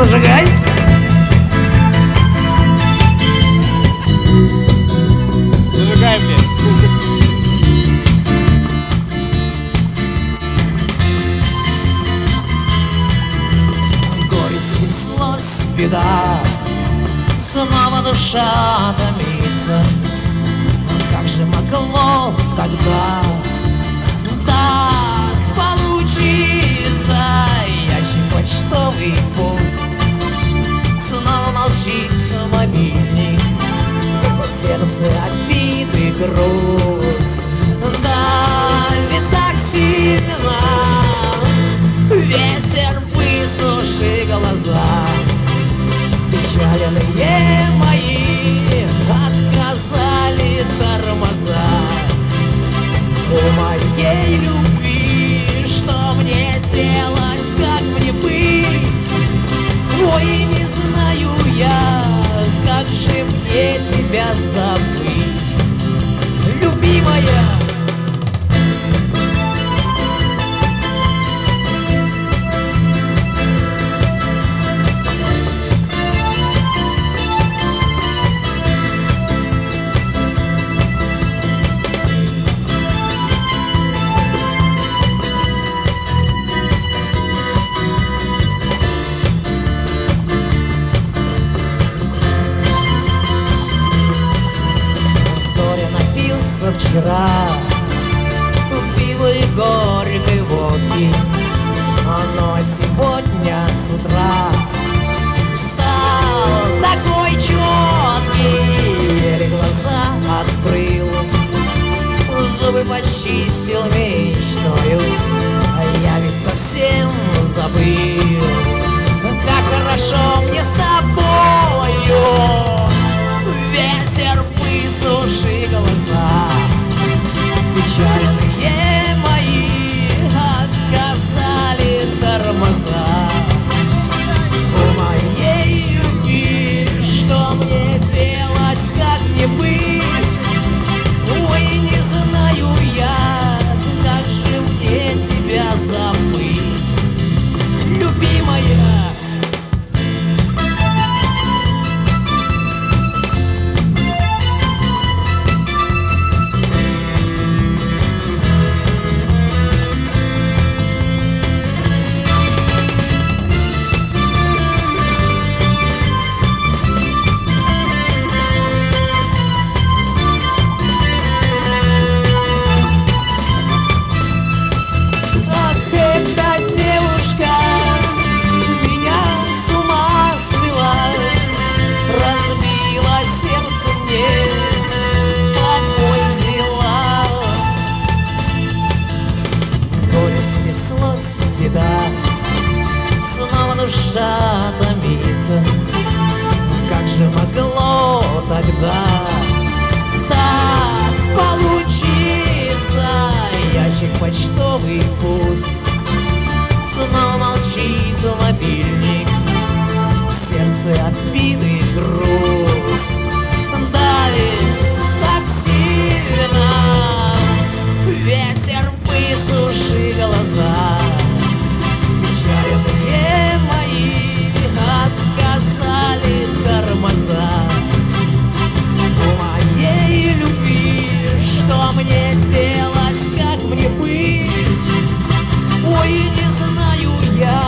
зажигай. Зажигай, блядь. Горе снеслось, беда, снова душа томится. Как же могло тогда так получиться? Ящик почтовый пуст, снова молчит мобильник, в сердце обиды груз. Давит так сильно, ветер высуши глаза. Печаленные мои отказали тормоза. У моей любви что мне делать, как мне быть? Ой, не знаю я, как же мне тебя забыть, любимая. Вчера пил и горькой водки, но сегодня с утра стал такой четкий. Еле глаза открыл, зубы почистил мечтою, а я ведь совсем забыл, как хорошо мне с тобою. Ветер высуши глаза. Печаленные мои отказали тормоза. У моей любви что мне делать, как мне быть? Ой, не знаю я, как же мне тебя забыть, любимая. Беда, снова душа томится. Как же могло тогда так получиться? Ящик почтовый пуст, снова молчит мобильник, в сердце обиды груз. Давит так сильно, ветер высуши глаза. Печаленные мои отказали тормоза. У моей любви что мне делать, как мне быть? Ой, не знаю я,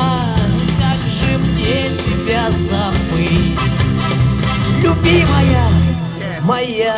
как же мне тебя забыть, любимая моя.